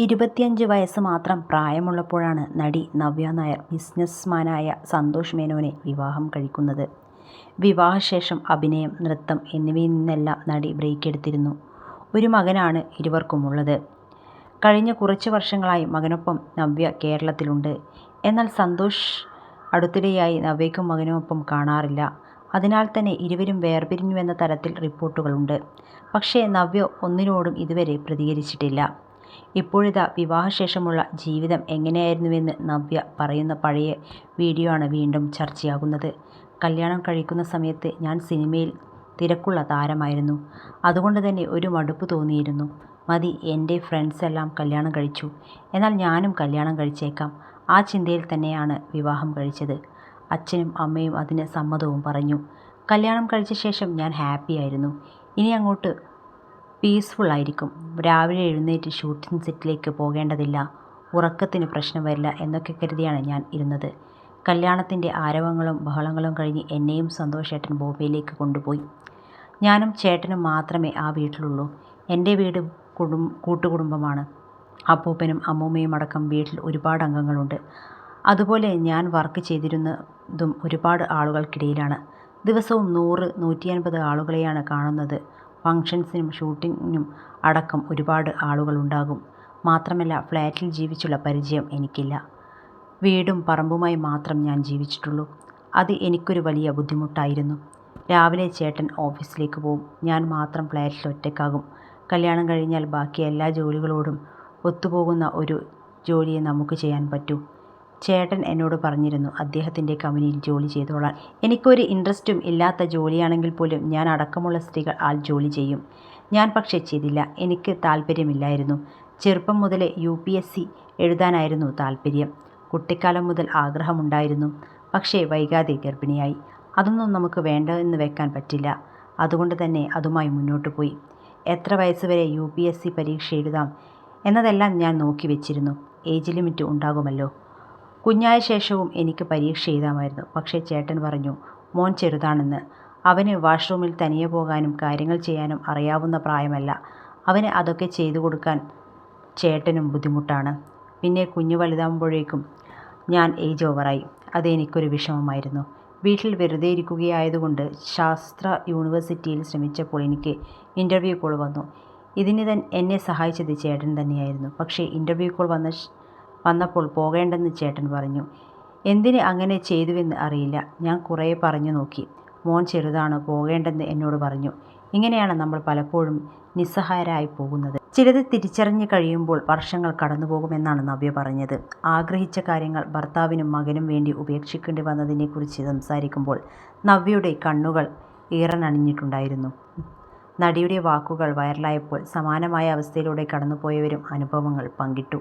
25 വയസ്സ് മാത്രം പ്രായമുള്ളപ്പോഴാണ് നടി നവ്യ നായർ ബിസിനസ്മാനായ സന്തോഷ് മേനോനെ വിവാഹം കഴിക്കുന്നത്. വിവാഹശേഷം അഭിനയം, നൃത്തം എന്നിവയിൽ നിന്നെല്ലാം നടി ബ്രേക്ക് എടുത്തിരുന്നു. ഒരു മകനാണ് ഇരുവർക്കുമുള്ളത്. കഴിഞ്ഞ കുറച്ച് വർഷങ്ങളായി മകനൊപ്പം നവ്യ കേരളത്തിലുണ്ട്. എന്നാൽ സന്തോഷ് അടുത്തിടെയായി നവ്യയ്ക്കും മകനുമൊപ്പം കാണാറില്ല. അതിനാൽ തന്നെ ഇരുവരും വേർപിരിഞ്ഞുവെന്ന തരത്തിൽ റിപ്പോർട്ടുകളുണ്ട്. പക്ഷേ നവ്യ ഒന്നിനോടും ഇതുവരെ പ്രതികരിച്ചിട്ടില്ല. ഇപ്പോഴിതാ വിവാഹശേഷമുള്ള ജീവിതം എങ്ങനെയായിരുന്നുവെന്ന് നവ്യ പറയുന്ന പഴയ വീഡിയോ ആണ് വീണ്ടും ചർച്ചയാകുന്നത്. കല്യാണം കഴിക്കുന്ന സമയത്ത് ഞാൻ സിനിമയിൽ തിരക്കുള്ള താരമായിരുന്നു. അതുകൊണ്ട് തന്നെ ഒരു മടുപ്പ് തോന്നിയിരുന്നു. മതി, എൻ്റെ ഫ്രണ്ട്സ് എല്ലാം കല്യാണം കഴിച്ചു, എന്നാൽ ഞാനും കല്യാണം കഴിച്ചേക്കാം. ആ ചിന്തയിൽ തന്നെയാണ് വിവാഹം കഴിച്ചത്. അച്ഛനും അമ്മയും അതിന് സമ്മതവും പറഞ്ഞു. കല്യാണം കഴിച്ച ശേഷം ഞാൻ ഹാപ്പിയായിരുന്നു. ഇനി അങ്ങോട്ട് പീസ്ഫുൾ ആയിരിക്കും. രാവിലെ എഴുന്നേറ്റ് ഷൂട്ടിംഗ് സെറ്റിലേക്ക് പോകേണ്ടതില്ല, ഉറക്കത്തിന് പ്രശ്നം വരില്ല എന്നൊക്കെ കരുതിയാണ് ഞാൻ ഇരുന്നത്. കല്യാണത്തിൻ്റെ ആരവങ്ങളും ബഹളങ്ങളും കഴിഞ്ഞ് എന്നെയും സന്തോഷ് ചേട്ടൻ ബോംബെയിലേക്ക് കൊണ്ടുപോയി. ഞാനും ചേട്ടനും മാത്രമേ ആ വീട്ടിലുള്ളൂ. എൻ്റെ വീട് കൂട്ടുകുടുംബമാണ്. അപ്പൂപ്പനും അമ്മൂമ്മയും അടക്കം വീട്ടിൽ ഒരുപാട് അംഗങ്ങളുണ്ട്. അതുപോലെ ഞാൻ വർക്ക് ചെയ്തിരുന്നതും ഒരുപാട് ആളുകൾക്കിടയിലാണ്. ദിവസവും 100-150 ആളുകളെയാണ് കാണുന്നത്. ഫംഗ്ഷൻസിനും ഷൂട്ടിങ്ങിനും അടക്കം ഒരുപാട് ആളുകളുണ്ടാകും. മാത്രമല്ല, ഫ്ലാറ്റിൽ ജീവിച്ചുള്ള പരിചയം എനിക്കില്ല. വീടും പറമ്പുമായി മാത്രം ഞാൻ ജീവിച്ചിട്ടുള്ളൂ. അത് എനിക്കൊരു വലിയ ബുദ്ധിമുട്ടായിരുന്നു. രാവിലെ ചേട്ടൻ ഓഫീസിലേക്ക് പോവും, ഞാൻ മാത്രം ഫ്ലാറ്റിൽ ഒറ്റയ്ക്കാകും. കല്യാണം കഴിഞ്ഞാൽ ബാക്കി എല്ലാ ജോലികളോടും ഒത്തുപോകുന്ന ഒരു ജോലിയെ നമുക്ക് ചെയ്യാൻ പറ്റൂ. ചേട്ടൻ എന്നോട് പറഞ്ഞിരുന്നു അദ്ദേഹത്തിൻ്റെ കമ്പനിയിൽ ജോലി ചെയ്തോളാൻ. എനിക്കൊരു ഇൻട്രസ്റ്റും ഇല്ലാത്ത ജോലിയാണെങ്കിൽ പോലും ഞാൻ അടക്കമുള്ള സ്ത്രീകൾ ആ ജോലി ചെയ്യും. ഞാൻ പക്ഷേ ചെയ്തില്ല. എനിക്ക് താല്പര്യമില്ലായിരുന്നു. ചെറുപ്പം മുതലേ UPSC എഴുതാനായിരുന്നു താല്പര്യം. കുട്ടിക്കാലം മുതൽ ആഗ്രഹമുണ്ടായിരുന്നു. പക്ഷേ വൈകാതെ ഗർഭിണിയായി. അതൊന്നും നമുക്ക് വേണ്ട എന്ന് വെക്കാൻ പറ്റില്ല. അതുകൊണ്ട് തന്നെ അതുമായി മുന്നോട്ട് പോയി. എത്ര വയസ്സ് വരെ UPSC പരീക്ഷ എഴുതാം എന്നതെല്ലാം ഞാൻ നോക്കി വെച്ചിരുന്നു. ഏജ് ലിമിറ്റ് ഉണ്ടാകുമല്ലോ. കുഞ്ഞായ ശേഷവും എനിക്ക് പരീക്ഷ എഴുതാമായിരുന്നു. പക്ഷേ ചേട്ടൻ പറഞ്ഞു, മോൻ ചെറുതാണെന്ന്. അവന് വാഷ്റൂമിൽ തനിയെ പോകാനും കാര്യങ്ങൾ ചെയ്യാനും അറിയാവുന്ന പ്രായമല്ല. അവന് അതൊക്കെ ചെയ്തു കൊടുക്കാൻ ചേട്ടനും ബുദ്ധിമുട്ടാണ്. പിന്നെ കുഞ്ഞ് വലുതാകുമ്പോഴേക്കും ഞാൻ ഏജ് ഓവറായി. അത് എനിക്കൊരു വിഷമമായിരുന്നു. വീട്ടിൽ വെറുതെ ഇരിക്കുകയായതുകൊണ്ട് ശാസ്ത്ര യൂണിവേഴ്സിറ്റിയിൽ ശ്രമിച്ചപ്പോൾ എനിക്ക് ഇൻ്റർവ്യൂ കോൾ വന്നു. ഇതിന് എന്നെ സഹായിച്ചത് ചേട്ടൻ തന്നെയായിരുന്നു. പക്ഷേ ഇൻ്റർവ്യൂ കോൾ വന്നപ്പോൾ പോകേണ്ടെന്ന് ചേട്ടൻ പറഞ്ഞു. എന്തിന് അങ്ങനെ ചെയ്തുവെന്ന് അറിയില്ല. ഞാൻ കുറേ പറഞ്ഞു നോക്കി. മോൻ ചെറുതാണ്, പോകേണ്ടെന്ന് എന്നോട് പറഞ്ഞു. ഇങ്ങനെയാണ് നമ്മൾ പലപ്പോഴും നിസ്സഹായരായി പോകുന്നത്. ചിലത് തിരിച്ചറിഞ്ഞ് കഴിയുമ്പോൾ വർഷങ്ങൾ കടന്നുപോകുമെന്നാണ് നവ്യ പറഞ്ഞത്. ആഗ്രഹിച്ച കാര്യങ്ങൾ ഭർത്താവിനും മകനും വേണ്ടി ഉപേക്ഷിക്കേണ്ടി വന്നതിനെക്കുറിച്ച് സംസാരിക്കുമ്പോൾ നവ്യയുടെ കണ്ണുകൾ ഈറനണിഞ്ഞിട്ടുണ്ടായിരുന്നു. നടിയുടെ വാക്കുകൾ വൈറലായപ്പോൾ സമാനമായ അവസ്ഥയിലൂടെ കടന്നുപോയവരും അനുഭവങ്ങൾ പങ്കിട്ടു.